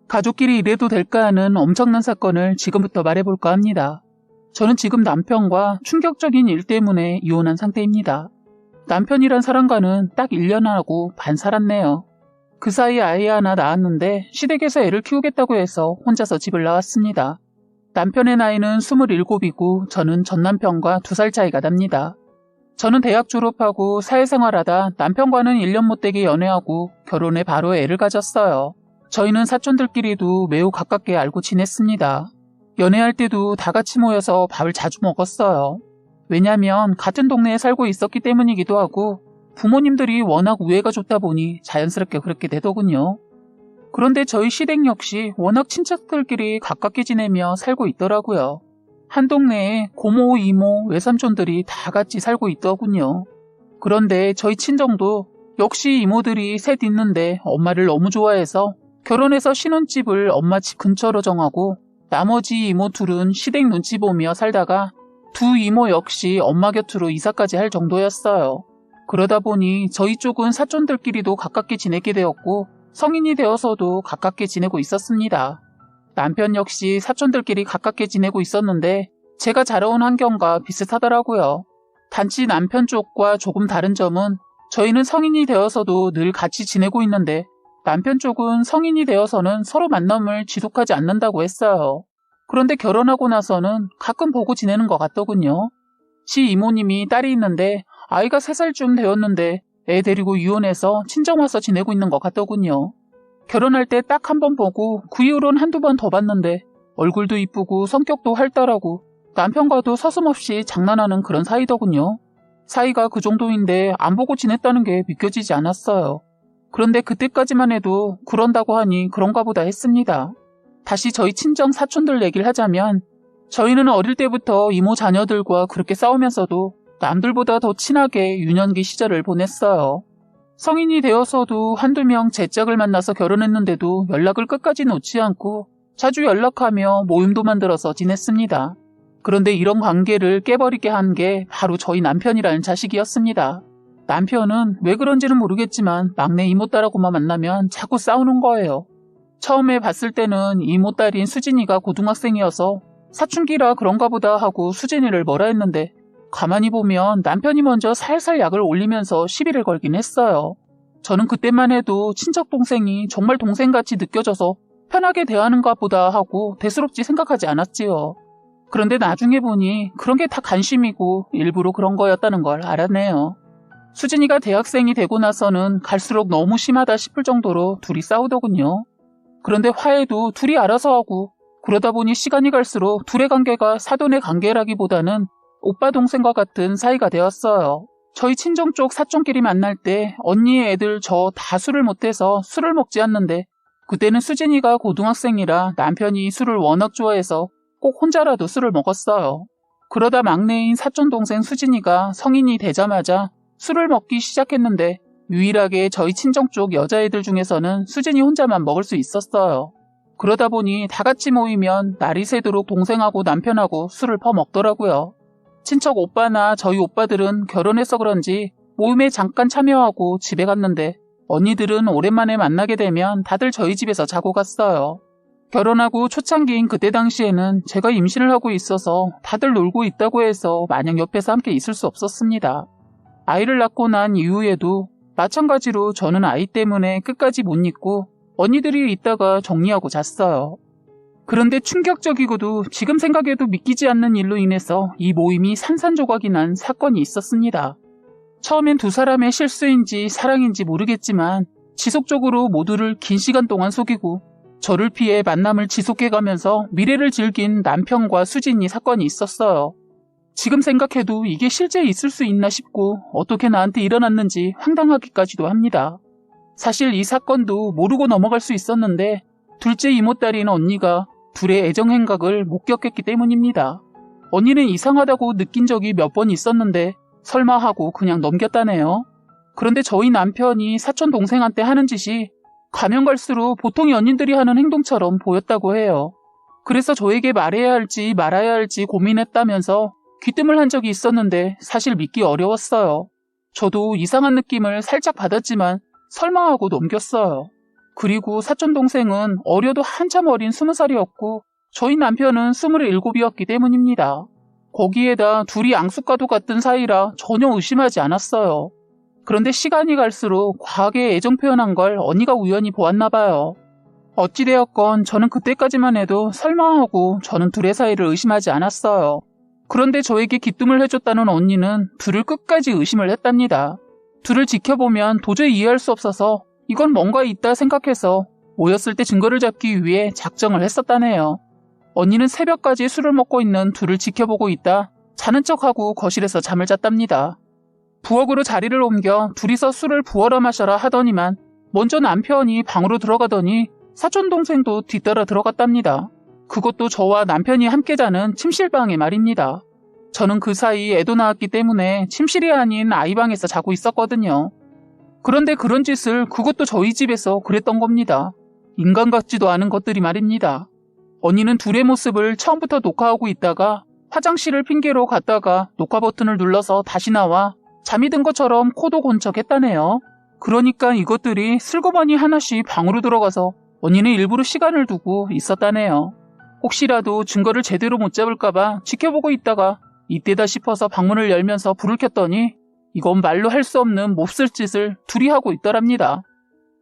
가족끼리 이래도 될까 하는 엄청난 사건을 지금부터 말해볼까 합니다. 저는 지금 남편과 충격적인 일 때문에 이혼한 상태입니다. 남편이란 사람과는 딱 1년 하고 반 살았네요. 그 사이에 아이 하나 낳았는데 시댁에서 애를 키우겠다고 해서 혼자서 집을 나왔습니다. 남편의 나이는 27이고 저는 전 남편과 2살 차이가 납니다. 저는 대학 졸업하고 사회생활하다 남편과는 1년 못되게 연애하고 결혼해 바로 애를 가졌어요. 저희는 사촌들끼리도 매우 가깝게 알고 지냈습니다. 연애할 때도 다 같이 모여서 밥을 자주 먹었어요. 왜냐면 같은 동네에 살고 있었기 때문이기도 하고 부모님들이 워낙 우애가 좋다 보니 자연스럽게 그렇게 되더군요. 그런데 저희 시댁 역시 워낙 친척들끼리 가깝게 지내며 살고 있더라고요. 한 동네에 고모, 이모, 외삼촌들이 다 같이 살고 있더군요. 그런데 저희 친정도 역시 이모들이 셋 있는데 엄마를 너무 좋아해서 결혼해서 신혼집을 엄마 집 근처로 정하고 나머지 이모 둘은 시댁 눈치 보며 살다가 두 이모 역시 엄마 곁으로 이사까지 할 정도였어요. 그러다 보니 저희 쪽은 사촌들끼리도 가깝게 지내게 되었고 성인이 되어서도 가깝게 지내고 있었습니다. 남편 역시 사촌들끼리 가깝게 지내고 있었는데 제가 자라온 환경과 비슷하더라고요. 단지 남편 쪽과 조금 다른 점은 저희는 성인이 되어서도 늘 같이 지내고 있는데 남편 쪽은 성인이 되어서는 서로 만남을 지속하지 않는다고 했어요. 그런데 결혼하고 나서는 가끔 보고 지내는 것 같더군요. 시 이모님이 딸이 있는데 아이가 3살쯤 되었는데 애 데리고 이혼해서 친정 와서 지내고 있는 것 같더군요. 결혼할 때 딱 한 번 보고 그 이후로는 한두 번 더 봤는데 얼굴도 이쁘고 성격도 활달하고 남편과도 서슴없이 장난하는 그런 사이더군요. 사이가 그 정도인데 안 보고 지냈다는 게 믿겨지지 않았어요. 그런데 그때까지만 해도 그런다고 하니 그런가 보다 했습니다. 다시 저희 친정 사촌들 얘기를 하자면 저희는 어릴 때부터 이모 자녀들과 그렇게 싸우면서도 남들보다 더 친하게 유년기 시절을 보냈어요. 성인이 되어서도 한두 명 제 짝을 만나서 결혼했는데도 연락을 끝까지 놓지 않고 자주 연락하며 모임도 만들어서 지냈습니다. 그런데 이런 관계를 깨버리게 한 게 바로 저희 남편이라는 자식이었습니다. 남편은 왜 그런지는 모르겠지만 막내 이모딸하고만 만나면 자꾸 싸우는 거예요. 처음에 봤을 때는 이모딸인 수진이가 고등학생이어서 사춘기라 그런가 보다 하고 수진이를 뭐라 했는데 가만히 보면 남편이 먼저 살살 약을 올리면서 시비를 걸긴 했어요. 저는 그때만 해도 친척 동생이 정말 동생같이 느껴져서 편하게 대하는가 보다 하고 대수롭지 생각하지 않았지요. 그런데 나중에 보니 그런 게 다 관심이고 일부러 그런 거였다는 걸 알았네요. 수진이가 대학생이 되고 나서는 갈수록 너무 심하다 싶을 정도로 둘이 싸우더군요. 그런데 화해도 둘이 알아서 하고 그러다 보니 시간이 갈수록 둘의 관계가 사돈의 관계라기보다는 오빠 동생과 같은 사이가 되었어요. 저희 친정 쪽 사촌끼리 만날 때 언니의 애들 저 다 술을 못해서 술을 먹지 않는데 그때는 수진이가 고등학생이라 남편이 술을 워낙 좋아해서 꼭 혼자라도 술을 먹었어요. 그러다 막내인 사촌 동생 수진이가 성인이 되자마자 술을 먹기 시작했는데 유일하게 저희 친정 쪽 여자애들 중에서는 수진이 혼자만 먹을 수 있었어요. 그러다 보니 다 같이 모이면 날이 새도록 동생하고 남편하고 술을 퍼먹더라고요. 친척 오빠나 저희 오빠들은 결혼해서 그런지 모임에 잠깐 참여하고 집에 갔는데 언니들은 오랜만에 만나게 되면 다들 저희 집에서 자고 갔어요. 결혼하고 초창기인 그때 당시에는 제가 임신을 하고 있어서 다들 놀고 있다고 해서 마냥 옆에서 함께 있을 수 없었습니다. 아이를 낳고 난 이후에도 마찬가지로 저는 아이 때문에 끝까지 못 있고 언니들이 있다가 정리하고 잤어요. 그런데 충격적이고도 지금 생각해도 믿기지 않는 일로 인해서 이 모임이 산산조각이 난 사건이 있었습니다. 처음엔 두 사람의 실수인지 사랑인지 모르겠지만 지속적으로 모두를 긴 시간 동안 속이고 저를 피해 만남을 지속해가면서 미래를 즐긴 남편과 수진이 사건이 있었어요. 지금 생각해도 이게 실제 있을 수 있나 싶고 어떻게 나한테 일어났는지 황당하기까지도 합니다. 사실 이 사건도 모르고 넘어갈 수 있었는데 둘째 이모딸인 언니가 둘의 애정 행각을 목격했기 때문입니다. 언니는 이상하다고 느낀 적이 몇 번 있었는데 설마 하고 그냥 넘겼다네요. 그런데 저희 남편이 사촌 동생한테 하는 짓이 가면 갈수록 보통 연인들이 하는 행동처럼 보였다고 해요. 그래서 저에게 말해야 할지 말아야 할지 고민했다면서 귀뜸을 한 적이 있었는데 사실 믿기 어려웠어요. 저도 이상한 느낌을 살짝 받았지만 설마 하고 넘겼어요. 그리고 사촌동생은 어려도 한참 어린 20살이었고 저희 남편은 27이었기 때문입니다. 거기에다 둘이 앙숙과도 같은 사이라 전혀 의심하지 않았어요. 그런데 시간이 갈수록 과하게 애정 표현한 걸 언니가 우연히 보았나 봐요. 어찌되었건 저는 그때까지만 해도 설마하고 저는 둘의 사이를 의심하지 않았어요. 그런데 저에게 기뜸을 해줬다는 언니는 둘을 끝까지 의심을 했답니다. 둘을 지켜보면 도저히 이해할 수 없어서 이건 뭔가 있다 생각해서 모였을 때 증거를 잡기 위해 작정을 했었다네요. 언니는 새벽까지 술을 먹고 있는 둘을 지켜보고 있다 자는 척하고 거실에서 잠을 잤답니다. 부엌으로 자리를 옮겨 둘이서 술을 부어라 마셔라 하더니만 먼저 남편이 방으로 들어가더니 사촌동생도 뒤따라 들어갔답니다. 그것도 저와 남편이 함께 자는 침실방에 말입니다. 저는 그 사이 애도 낳았기 때문에 침실이 아닌 아이방에서 자고 있었거든요. 그런데 그런 짓을 그것도 저희 집에서 그랬던 겁니다. 인간 같지도 않은 것들이 말입니다. 언니는 둘의 모습을 처음부터 녹화하고 있다가 화장실을 핑계로 갔다가 녹화 버튼을 눌러서 다시 나와 잠이 든 것처럼 코도 곤 척했다네요. 그러니까 이것들이 슬그머니 하나씩 방으로 들어가서 언니는 일부러 시간을 두고 있었다네요. 혹시라도 증거를 제대로 못 잡을까봐 지켜보고 있다가 이때다 싶어서 방문을 열면서 불을 켰더니 이건 말로 할 수 없는 몹쓸 짓을 둘이 하고 있더랍니다.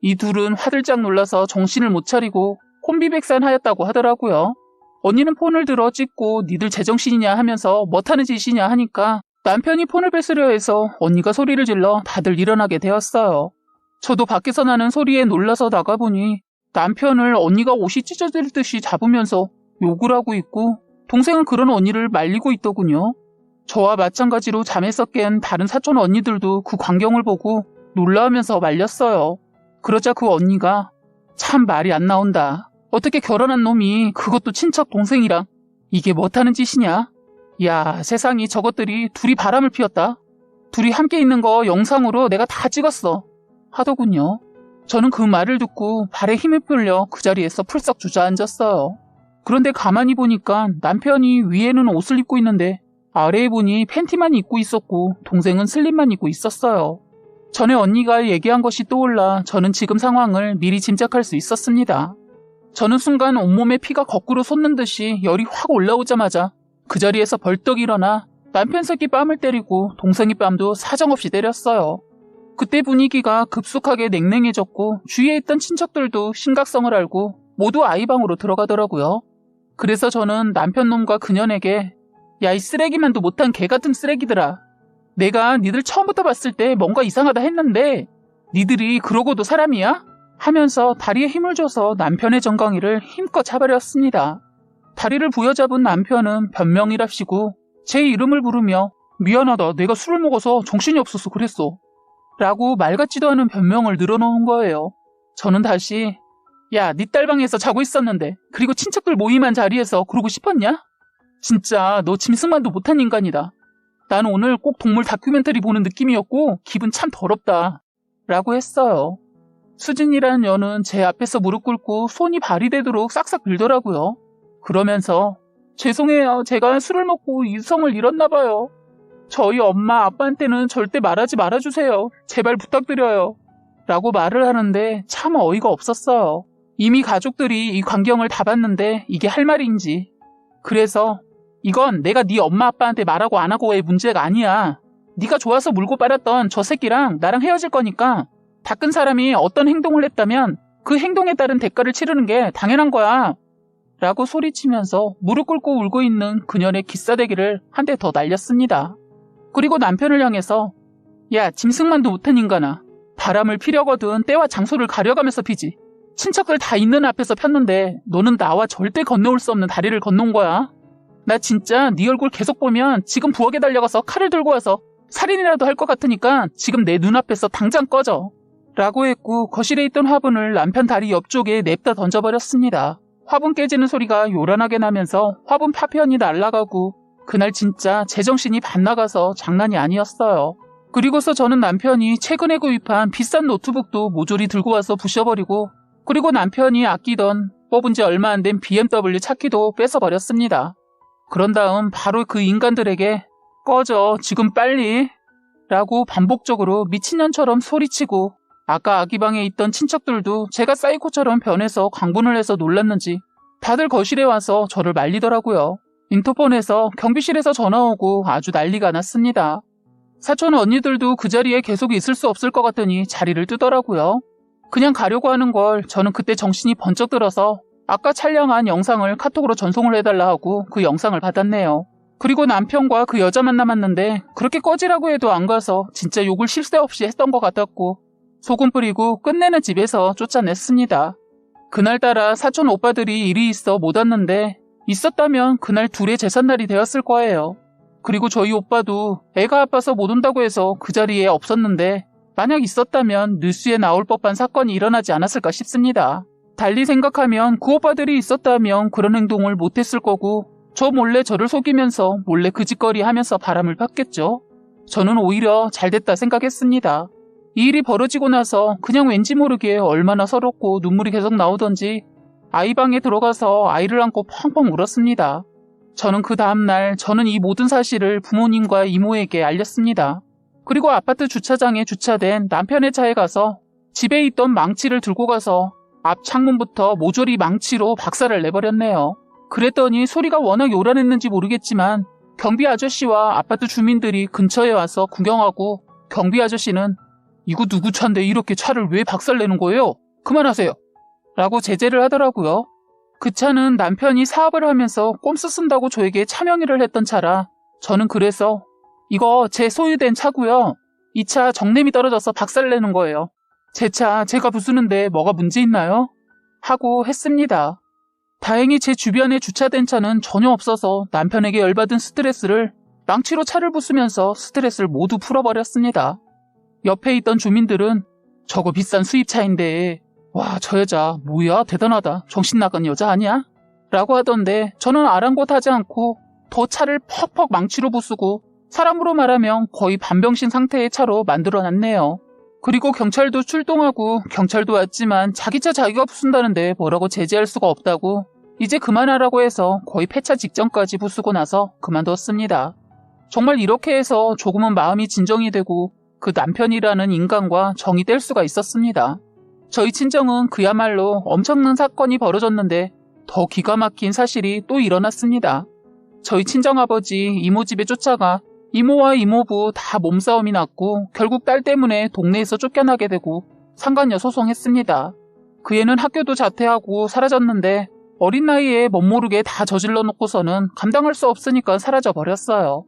이 둘은 화들짝 놀라서 정신을 못 차리고 혼비백산하였다고 하더라고요. 언니는 폰을 들어 찍고 니들 제정신이냐 하면서 뭐하는 짓이냐 하니까 남편이 폰을 뺏으려 해서 언니가 소리를 질러 다들 일어나게 되었어요. 저도 밖에서 나는 소리에 놀라서 나가보니 남편을 언니가 옷이 찢어질 듯이 잡으면서 욕을 하고 있고 동생은 그런 언니를 말리고 있더군요. 저와 마찬가지로 잠에서 깬 다른 사촌 언니들도 그 광경을 보고 놀라하면서 말렸어요. 그러자 그 언니가 참 말이 안 나온다. 어떻게 결혼한 놈이 그것도 친척 동생이랑 이게 뭐하는 짓이냐? 야, 세상이 저것들이 둘이 바람을 피웠다. 둘이 함께 있는 거 영상으로 내가 다 찍었어. 하더군요. 저는 그 말을 듣고 발에 힘을 풀려 그 자리에서 풀썩 주저앉았어요. 그런데 가만히 보니까 남편이 위에는 옷을 입고 있는데 아래에 보니 팬티만 입고 있었고 동생은 슬립만 입고 있었어요. 전에 언니가 얘기한 것이 떠올라 저는 지금 상황을 미리 짐작할 수 있었습니다. 저는 순간 온몸에 피가 거꾸로 솟는 듯이 열이 확 올라오자마자 그 자리에서 벌떡 일어나 남편 새끼 뺨을 때리고 동생이 뺨도 사정없이 때렸어요. 그때 분위기가 급속하게 냉랭해졌고 주위에 있던 친척들도 심각성을 알고 모두 아이방으로 들어가더라고요. 그래서 저는 남편 놈과 그년에게 야, 이 쓰레기만도 못한 개같은 쓰레기들아. 내가 니들 처음부터 봤을 때 뭔가 이상하다 했는데 니들이 그러고도 사람이야? 하면서 다리에 힘을 줘서 남편의 정강이를 힘껏 잡아렸습니다. 다리를 부여잡은 남편은 변명이랍시고 제 이름을 부르며 미안하다, 내가 술을 먹어서 정신이 없어서 그랬어 라고 말 같지도 않은 변명을 늘어놓은 거예요. 저는 다시 야, 니 딸 방에서 자고 있었는데 그리고 친척들 모임한 자리에서 그러고 싶었냐? 진짜 너 짐승만도 못한 인간이다. 난 오늘 꼭 동물 다큐멘터리 보는 느낌이었고 기분 참 더럽다 라고 했어요. 수진이라는 여는 제 앞에서 무릎 꿇고 손이 발이 되도록 싹싹 빌더라고요. 그러면서 죄송해요. 제가 술을 먹고 이성을 잃었나 봐요. 저희 엄마 아빠한테는 절대 말하지 말아주세요. 제발 부탁드려요. 라고 말을 하는데 참 어이가 없었어요. 이미 가족들이 이 광경을 다 봤는데 이게 할 말인지. 그래서 이건 내가 네 엄마 아빠한테 말하고 안 하고의 문제가 아니야. 네가 좋아서 물고 빨았던 저 새끼랑 나랑 헤어질 거니까 닦은 사람이 어떤 행동을 했다면 그 행동에 따른 대가를 치르는 게 당연한 거야. 라고 소리치면서 무릎 꿇고 울고 있는 그녀의 기싸대기를 한 대 더 날렸습니다. 그리고 남편을 향해서 야, 짐승만도 못한 인간아. 바람을 피려거든 때와 장소를 가려가면서 피지. 친척들 다 있는 앞에서 폈는데 너는 나와 절대 건너올 수 없는 다리를 건너온 거야. 나 진짜 네 얼굴 계속 보면 지금 부엌에 달려가서 칼을 들고 와서 살인이라도 할 것 같으니까 지금 내 눈앞에서 당장 꺼져. 라고 했고 거실에 있던 화분을 남편 다리 옆쪽에 냅다 던져버렸습니다. 화분 깨지는 소리가 요란하게 나면서 화분 파편이 날아가고 그날 진짜 제정신이 반나가서 장난이 아니었어요. 그리고서 저는 남편이 최근에 구입한 비싼 노트북도 모조리 들고 와서 부셔버리고 그리고 남편이 아끼던 뽑은 지 얼마 안 된 BMW 차키도 뺏어버렸습니다. 그런 다음 바로 그 인간들에게 꺼져 지금 빨리 라고 반복적으로 미친년처럼 소리치고 아까 아기방에 있던 친척들도 제가 사이코처럼 변해서 강분을 해서 놀랐는지 다들 거실에 와서 저를 말리더라고요. 인터폰에서 경비실에서 전화 오고 아주 난리가 났습니다. 사촌 언니들도 그 자리에 계속 있을 수 없을 것 같더니 자리를 뜨더라고요. 그냥 가려고 하는 걸 저는 그때 정신이 번쩍 들어서 아까 촬영한 영상을 카톡으로 전송을 해달라 하고 그 영상을 받았네요. 그리고 남편과 그 여자만 남았는데 그렇게 꺼지라고 해도 안 가서 진짜 욕을 쉴 새 없이 했던 것 같았고 소금 뿌리고 끝내는 집에서 쫓아냈습니다. 그날따라 사촌 오빠들이 일이 있어 못 왔는데 있었다면 그날 둘의 제삿날이 되었을 거예요. 그리고 저희 오빠도 애가 아파서 못 온다고 해서 그 자리에 없었는데 만약 있었다면 뉴스에 나올 법한 사건이 일어나지 않았을까 싶습니다. 달리 생각하면 그 오빠들이 있었다면 그런 행동을 못했을 거고 저 몰래 저를 속이면서 몰래 그 짓거리 하면서 바람을 폈겠죠. 저는 오히려 잘됐다 생각했습니다. 이 일이 벌어지고 나서 그냥 왠지 모르게 얼마나 서럽고 눈물이 계속 나오던지 아이 방에 들어가서 아이를 안고 펑펑 울었습니다. 저는 그 다음날 저는 이 모든 사실을 부모님과 이모에게 알렸습니다. 그리고 아파트 주차장에 주차된 남편의 차에 가서 집에 있던 망치를 들고 가서 앞 창문부터 모조리 망치로 박살을 내버렸네요. 그랬더니 소리가 워낙 요란했는지 모르겠지만 경비 아저씨와 아파트 주민들이 근처에 와서 구경하고 경비 아저씨는 이거 누구 차인데 이렇게 차를 왜 박살내는 거예요? 그만하세요. 라고 제재를 하더라고요. 그 차는 남편이 사업을 하면서 꼼수 쓴다고 저에게 차명의를 했던 차라 저는 그래서 이거 제 소유된 차고요. 이 차 정냄이 떨어져서 박살내는 거예요. 제 차 제가 부수는데 뭐가 문제 있나요? 하고 했습니다. 다행히 제 주변에 주차된 차는 전혀 없어서 남편에게 열받은 스트레스를 망치로 차를 부수면서 스트레스를 모두 풀어버렸습니다. 옆에 있던 주민들은 저거 비싼 수입차인데 와, 저 여자 뭐야 대단하다. 정신 나간 여자 아니야? 라고 하던데 저는 아랑곳하지 않고 더 차를 퍽퍽 망치로 부수고 사람으로 말하면 거의 반병신 상태의 차로 만들어놨네요. 그리고 경찰도 출동하고 경찰도 왔지만 자기 차 자기가 부순다는데 뭐라고 제재할 수가 없다고 이제 그만하라고 해서 거의 폐차 직전까지 부수고 나서 그만뒀습니다. 정말 이렇게 해서 조금은 마음이 진정이 되고 그 남편이라는 인간과 정이 뗄 수가 있었습니다. 저희 친정은 그야말로 엄청난 사건이 벌어졌는데 더 기가 막힌 사실이 또 일어났습니다. 저희 친정아버지 이모 집에 쫓아가 이모와 이모부 다 몸싸움이 났고 결국 딸 때문에 동네에서 쫓겨나게 되고 상간녀 소송했습니다. 그 애는 학교도 자퇴하고 사라졌는데 어린 나이에 멋모르게 다 저질러 놓고서는 감당할 수 없으니까 사라져버렸어요.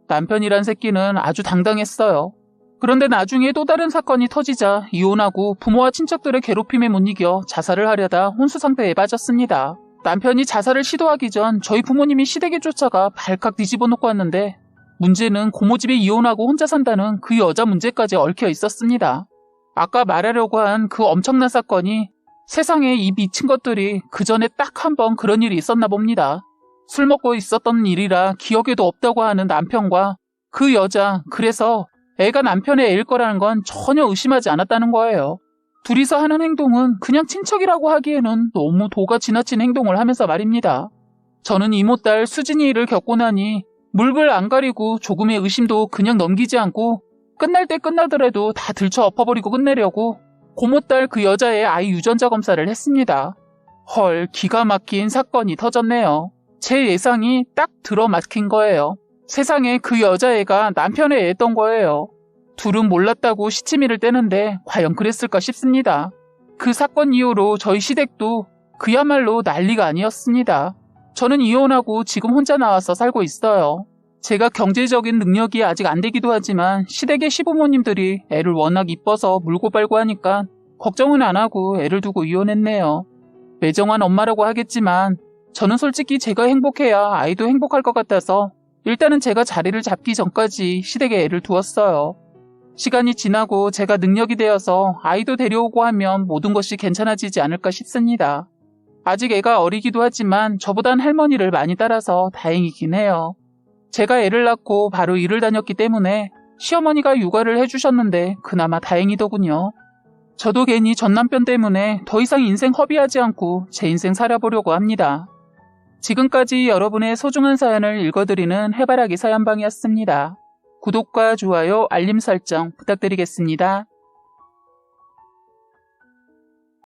남편이란 새끼는 아주 당당했어요. 그런데 나중에 또 다른 사건이 터지자 이혼하고 부모와 친척들의 괴롭힘에 못 이겨 자살을 하려다 혼수 상태에 빠졌습니다. 남편이 자살을 시도하기 전 저희 부모님이 시댁에 쫓아가 발칵 뒤집어 놓고 왔는데 문제는 고모 집에 이혼하고 혼자 산다는 그 여자 문제까지 얽혀 있었습니다. 아까 말하려고 한 그 엄청난 사건이 세상에 이 미친 것들이 그 전에 딱 한 번 그런 일이 있었나 봅니다. 술 먹고 있었던 일이라 기억에도 없다고 하는 남편과 그 여자, 그래서 애가 남편의 애일 거라는 건 전혀 의심하지 않았다는 거예요. 둘이서 하는 행동은 그냥 친척이라고 하기에는 너무 도가 지나친 행동을 하면서 말입니다. 저는 이모딸 수진이 일을 겪고 나니 물불 안 가리고 조금의 의심도 그냥 넘기지 않고 끝날 때 끝나더라도 다 들쳐 엎어버리고 끝내려고 고모딸 그 여자의 아이 유전자 검사를 했습니다. 헐, 기가 막힌 사건이 터졌네요. 제 예상이 딱 들어맞힌 거예요. 세상에 그 여자애가 남편의 애였던 거예요. 둘은 몰랐다고 시치미를 떼는데 과연 그랬을까 싶습니다. 그 사건 이후로 저희 시댁도 그야말로 난리가 아니었습니다. 저는 이혼하고 지금 혼자 나와서 살고 있어요. 제가 경제적인 능력이 아직 안 되기도 하지만 시댁의 시부모님들이 애를 워낙 이뻐서 물고 빨고 하니까 걱정은 안 하고 애를 두고 이혼했네요. 매정한 엄마라고 하겠지만 저는 솔직히 제가 행복해야 아이도 행복할 것 같아서 일단은 제가 자리를 잡기 전까지 시댁에 애를 두었어요. 시간이 지나고 제가 능력이 되어서 아이도 데려오고 하면 모든 것이 괜찮아지지 않을까 싶습니다. 아직 애가 어리기도 하지만 저보단 할머니를 많이 따라서 다행이긴 해요. 제가 애를 낳고 바로 일을 다녔기 때문에 시어머니가 육아를 해주셨는데 그나마 다행이더군요. 저도 괜히 전남편 때문에 더 이상 인생 허비하지 않고 제 인생 살아보려고 합니다. 지금까지 여러분의 소중한 사연을 읽어드리는 해바라기 사연방이었습니다. 구독과 좋아요, 알림 설정 부탁드리겠습니다.